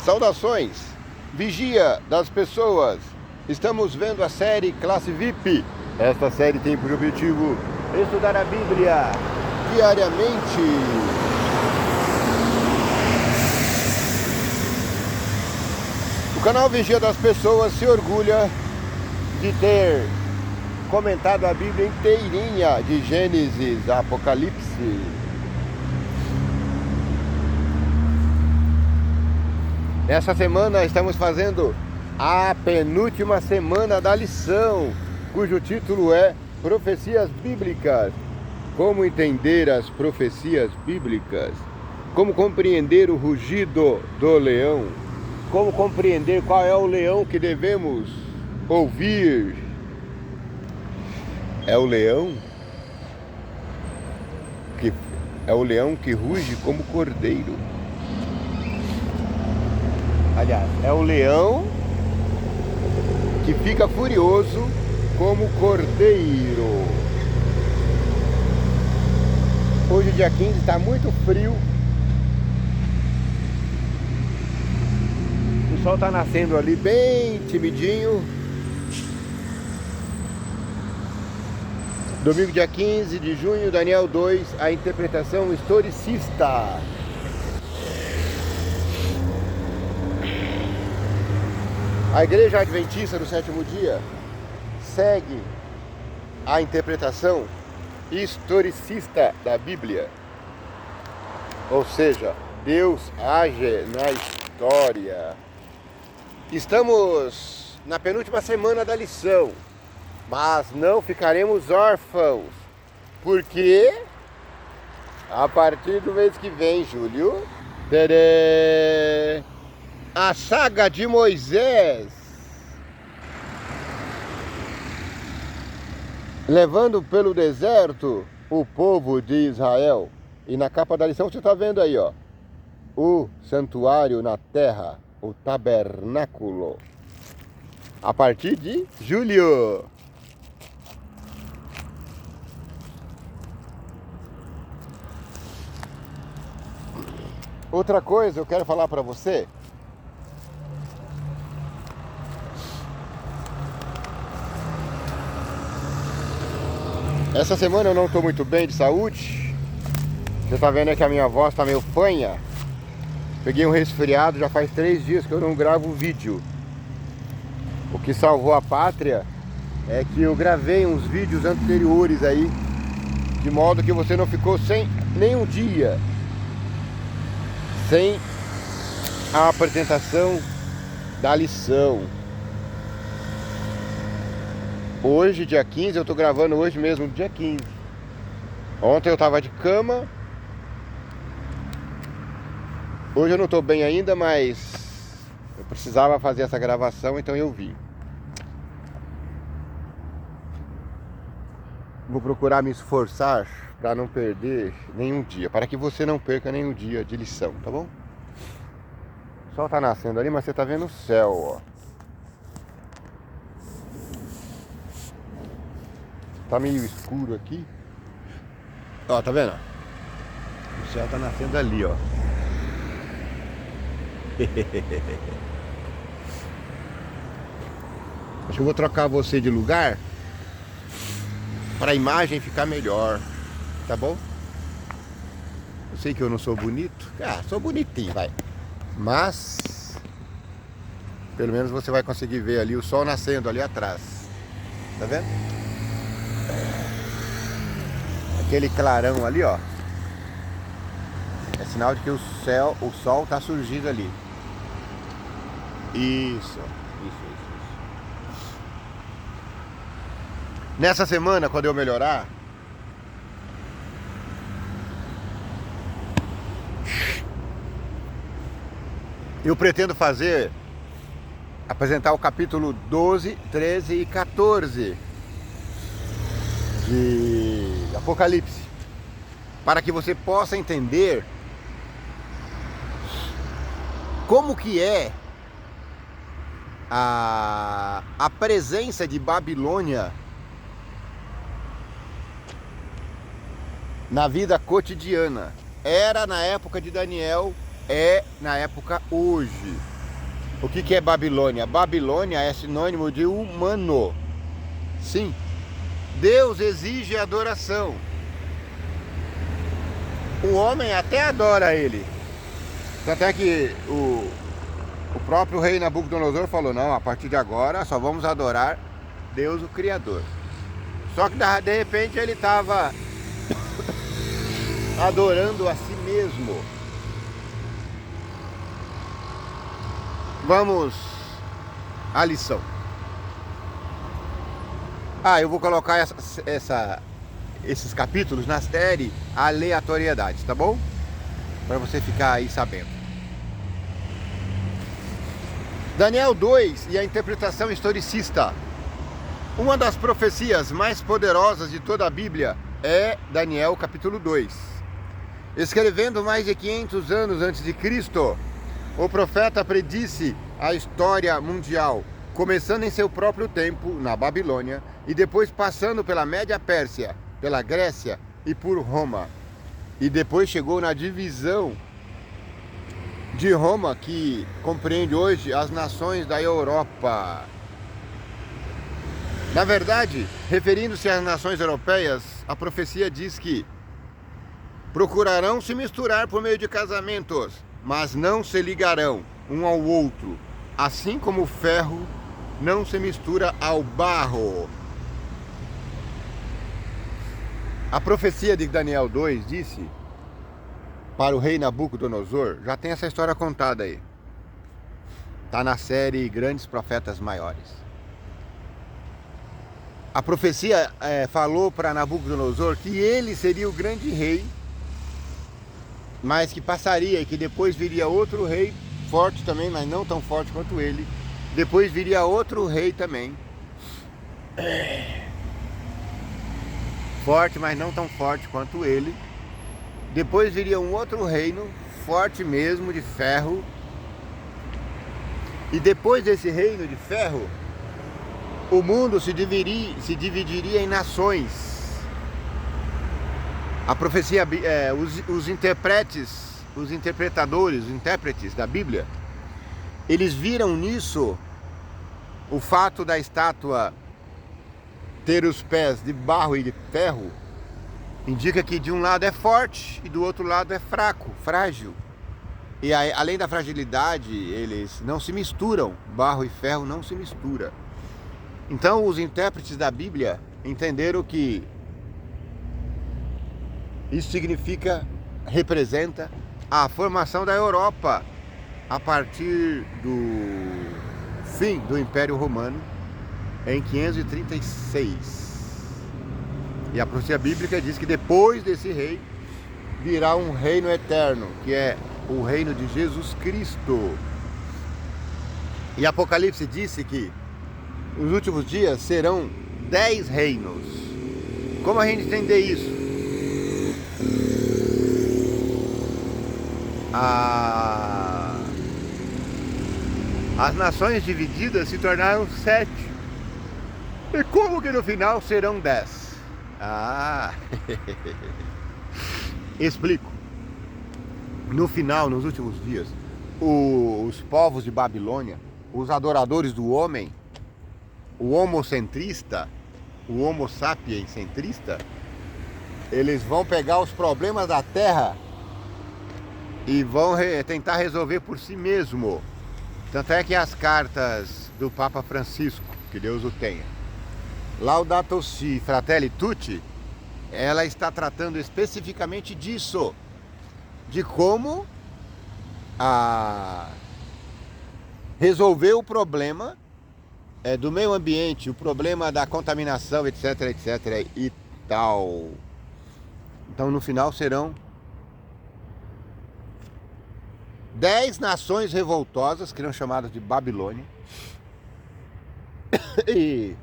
Saudações, vigia das pessoas. Estamos vendo a série Classe VIP. Esta série tem por objetivo estudar a Bíblia diariamente. O canal Vigia das Pessoas se orgulha de ter comentado a Bíblia inteirinha, de Gênesis a Apocalipse. Nessa semana estamos fazendo a penúltima semana da lição, cujo título é Profecias Bíblicas. Como entender as profecias bíblicas? Como compreender o rugido do leão? Como compreender qual é o leão que devemos ouvir? É o leão que ruge como cordeiro. Aliás, é o leão que fica furioso como cordeiro. Hoje, dia 15, está muito frio. O sol está nascendo ali bem timidinho. Domingo, dia 15 de junho, Daniel 2, a interpretação historicista. A Igreja Adventista do Sétimo Dia segue a interpretação historicista da Bíblia. Ou seja, Deus age na história. Estamos na penúltima semana da lição, mas não ficaremos órfãos, porque a partir do mês que vem, julho, a saga de Moisés, levando pelo deserto o povo de Israel. E na capa da lição você está vendo aí, ó, o santuário na terra, o tabernáculo, a partir de julho. Outra coisa eu quero falar para você. Essa semana eu não estou muito bem de saúde. Você está vendo aí que a minha voz está meio fanha. Peguei um resfriado, já faz 3 dias que eu não gravo vídeo. O que salvou a pátria é que eu gravei uns vídeos anteriores aí, de modo que você não ficou sem nenhum dia sem a apresentação da lição. Hoje, dia 15, eu tô gravando hoje mesmo, dia 15. Ontem eu tava de cama. Hoje eu não tô bem ainda, mas eu precisava fazer essa gravação, então eu vim. Vou procurar me esforçar para não perder nenhum dia, para que você não perca nenhum dia de lição, tá bom? O sol tá nascendo ali, mas você tá vendo o céu, ó. Tá meio escuro aqui. Ó, tá vendo? O céu tá nascendo ali, ó. Acho que eu vou trocar você de lugar para a imagem ficar melhor, tá bom? Eu sei que eu não sou bonito. Ah, sou bonitinho, vai. Mas pelo menos você vai conseguir ver ali o sol nascendo ali atrás. Tá vendo? Aquele clarão ali, ó, é sinal de que o sol tá surgindo ali. Isso. Nessa semana, quando eu melhorar, eu pretendo apresentar o capítulo 12, 13 e 14 de Apocalipse, para que você possa entender como que é a presença de Babilônia na vida cotidiana. Era na época de Daniel, é na época hoje. O que é Babilônia? Babilônia é sinônimo de humano. Sim, Deus exige adoração. O homem até adora ele. Tanto é que o próprio rei Nabucodonosor falou, não, a partir de agora só vamos adorar Deus o Criador. Só que de repente ele estava adorando a si mesmo. Vamos à lição. Eu vou colocar esses capítulos na série Aleatoriedades, tá bom? Para você ficar aí sabendo. Daniel 2 e a interpretação historicista. Uma das profecias mais poderosas de toda a Bíblia é Daniel capítulo 2. Escrevendo mais de 500 anos antes de Cristo, o profeta predisse a história mundial, começando em seu próprio tempo, na Babilônia, e depois passando pela Média Pérsia, pela Grécia e por Roma. E depois chegou na divisão de Roma, que compreende hoje as nações da Europa. Na verdade, referindo-se às nações europeias, a profecia diz que procurarão se misturar por meio de casamentos, mas não se ligarão um ao outro, assim como o ferro não se mistura ao barro. A profecia de Daniel 2 disse para o rei Nabucodonosor, já tem essa história contada aí. Está na série Grandes Profetas Maiores. A profecia falou para Nabucodonosor que ele seria o grande rei, mas que passaria e que depois viria outro rei, forte também, mas não tão forte quanto ele. Depois viria outro rei também, forte, mas não tão forte quanto ele. Depois viria um outro reino, forte mesmo, de ferro. E depois desse reino de ferro, o mundo se dividiria em nações. A profecia, os intérpretes da Bíblia, eles viram nisso o fato da estátua ter os pés de barro e de ferro, indica que de um lado é forte e do outro lado é fraco, frágil. E além da fragilidade, eles não se misturam, barro e ferro não se misturam. Então os intérpretes da Bíblia entenderam que isso representa a formação da Europa a partir do fim do Império Romano em 536. E a profecia bíblica diz que depois desse rei virá um reino eterno, que é o reino de Jesus Cristo. E Apocalipse disse que os últimos dias serão 10 reinos. Como a gente entender isso? As nações divididas se tornaram 7. E como que no final serão 10? Explico. No final, nos últimos dias, os povos de Babilônia, os adoradores do homem, o homocentrista, o homo sapiens centrista, eles vão pegar os problemas da terra e vão tentar resolver por si mesmo. Tanto é que as cartas do Papa Francisco, que Deus o tenha, Laudato Si Fratelli Tutti, ela está tratando especificamente disso, de como resolver o problema do meio ambiente, o problema da contaminação, etc, etc e tal. Então no final serão 10 nações revoltosas, que eram chamadas de Babilônia. E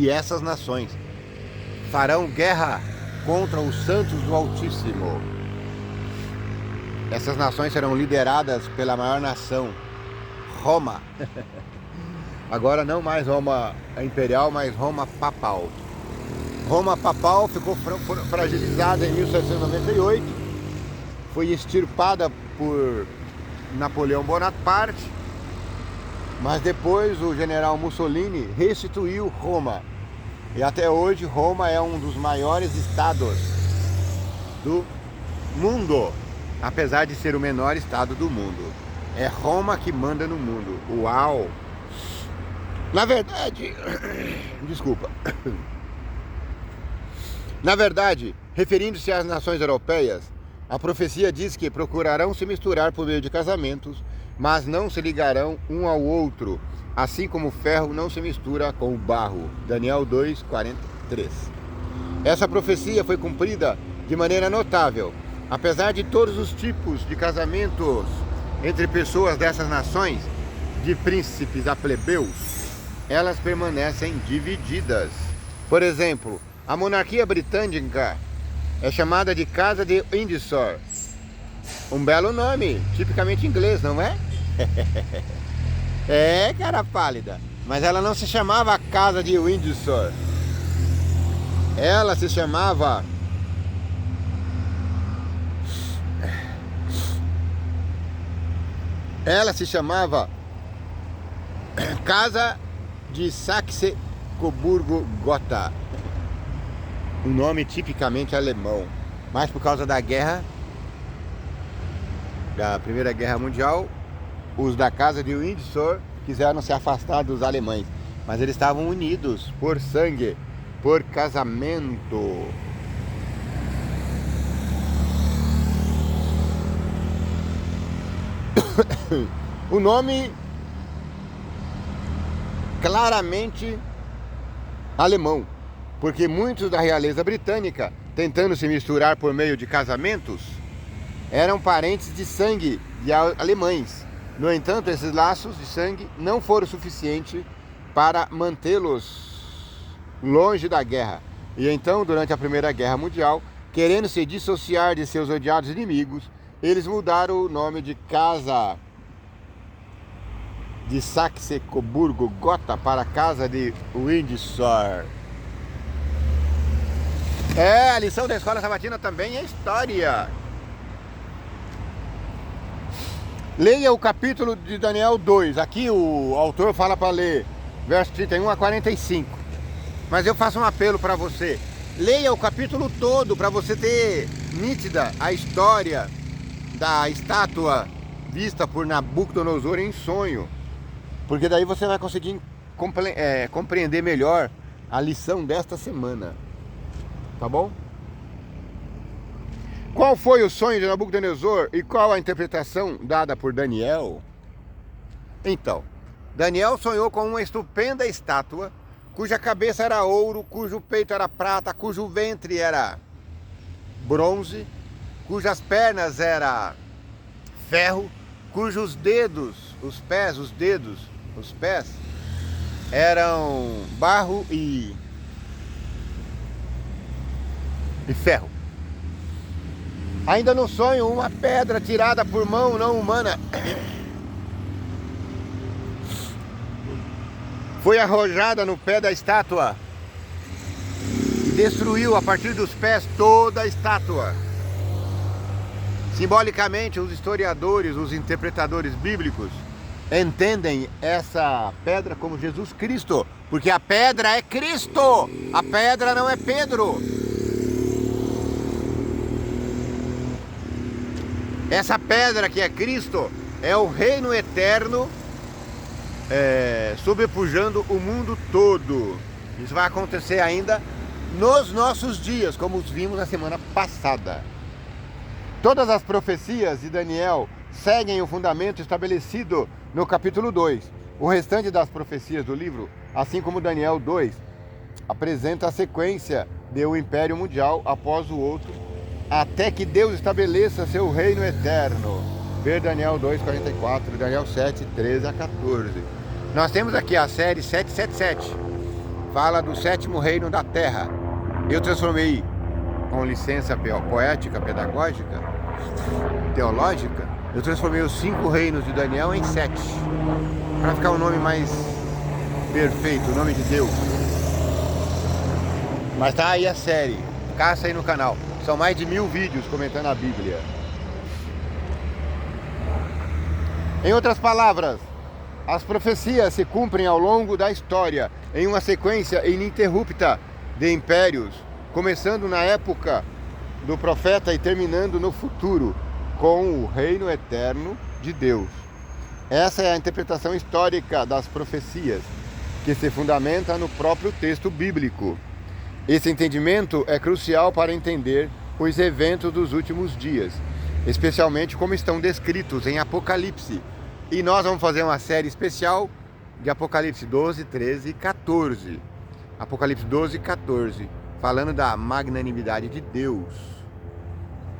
essas nações farão guerra contra os santos do Altíssimo. Essas nações serão lideradas pela maior nação, Roma. Agora não mais Roma imperial, mas Roma papal. Roma papal ficou fragilizada em 1798. Foi extirpada por Napoleão Bonaparte, mas depois o general Mussolini restituiu Roma. E até hoje Roma é um dos maiores estados do mundo, apesar de ser o menor estado do mundo. É Roma que manda no mundo. Uau! Na verdade, desculpa. Na verdade, referindo-se às nações europeias, a profecia diz que procurarão se misturar por meio de casamentos, mas não se ligarão um ao outro, assim como o ferro não se mistura com o barro. Daniel 2:43. Essa profecia foi cumprida de maneira notável. Apesar de todos os tipos de casamentos entre pessoas dessas nações, de príncipes a plebeus, elas permanecem divididas. Por exemplo, a monarquia britânica é chamada de Casa de Windsor. Um belo nome, tipicamente inglês, não é? É, cara pálida. Mas ela não se chamava Casa de Windsor. Ela se chamava... Casa de Saxe-Coburgo-Gotha. Um nome tipicamente alemão. Mas por causa da guerra, da Primeira Guerra Mundial, os da Casa de Windsor quiseram se afastar dos alemães. Mas eles estavam unidos por sangue, por casamento. O nome claramente alemão, porque muitos da realeza britânica, tentando se misturar por meio de casamentos, eram parentes de sangue de alemães. No entanto, esses laços de sangue não foram suficientes para mantê-los longe da guerra. E então, durante a Primeira Guerra Mundial, querendo se dissociar de seus odiados inimigos, eles mudaram o nome de Casa de Saxe-Coburgo-Gotha para Casa de Windsor. É, a lição da escola sabatina também é história. Leia o capítulo de Daniel 2. Aqui o autor fala para ler verso 31 a 45. Mas eu faço um apelo para você. Leia o capítulo todo para você ter nítida a história da estátua vista por Nabucodonosor em sonho. Porque daí você vai conseguir compreender melhor a lição desta semana. Tá bom? Qual foi o sonho de Nabucodonosor e qual a interpretação dada por Daniel? Então, Daniel sonhou com uma estupenda estátua, cuja cabeça era ouro, cujo peito era prata, cujo ventre era bronze, cujas pernas era ferro, cujos dedos, os pés eram barro e ferro. Ainda no sonho, uma pedra tirada por mão não humana foi arrojada no pé da estátua e destruiu a partir dos pés toda a estátua. Simbolicamente, os historiadores, os interpretadores bíblicos entendem essa pedra como Jesus Cristo, porque a pedra é Cristo, a pedra não é Pedro. Essa pedra que é Cristo é o reino eterno sobrepujando o mundo todo. Isso vai acontecer ainda nos nossos dias, como vimos na semana passada. Todas as profecias de Daniel seguem o fundamento estabelecido no capítulo 2. O restante das profecias do livro, assim como Daniel 2, apresenta a sequência de um império mundial após o outro, até que Deus estabeleça seu reino eterno. Ver Daniel 2:44, Daniel 7:13 a 14. Nós temos aqui a série 777. Fala do sétimo reino da terra. Eu transformei, com licença poética, pedagógica, teológica, eu transformei os 5 reinos de Daniel em 7. Para ficar um nome mais perfeito, o nome de Deus. Mas tá aí a série. Caça aí no canal. São mais de 1000 vídeos comentando a Bíblia. Em outras palavras, as profecias se cumprem ao longo da história, em uma sequência ininterrupta de impérios, começando na época do profeta e terminando no futuro, com o reino eterno de Deus. Essa é a interpretação histórica das profecias, que se fundamenta no próprio texto bíblico. Esse entendimento é crucial para entender os eventos dos últimos dias, especialmente como estão descritos em Apocalipse. E nós vamos fazer uma série especial de Apocalipse 12, 13 e 14. Apocalipse 12 e 14, falando da magnanimidade de Deus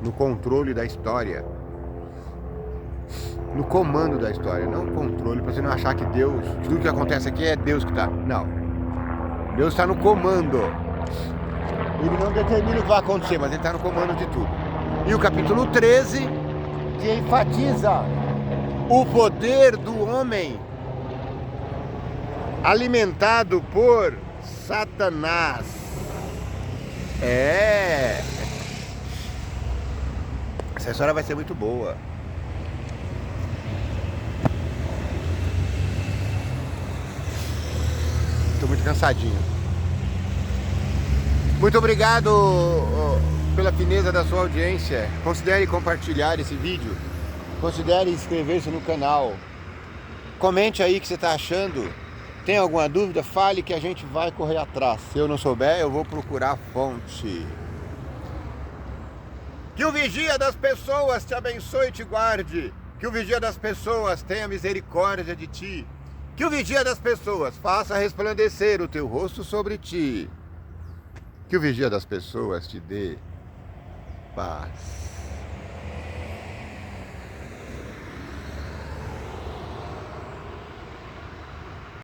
no controle da história, no comando da história, não controle, para você não achar que Deus, tudo que acontece aqui é Deus que está. Não. Deus está no comando. Ele não determina o que vai acontecer, mas ele está no comando de tudo. E o capítulo 13, que enfatiza o poder do homem alimentado por Satanás. Essa história vai ser muito boa. Estou muito cansadinho. Muito obrigado pela fineza da sua audiência. Considere compartilhar esse vídeo. Considere inscrever-se no canal. Comente aí o que você está achando. Tem alguma dúvida? Fale que a gente vai correr atrás. Se eu não souber, eu vou procurar a fonte. Que o vigia das pessoas te abençoe e te guarde. Que o vigia das pessoas tenha misericórdia de ti. Que o vigia das pessoas faça resplandecer o teu rosto sobre ti. Que o vigia das pessoas te dê paz.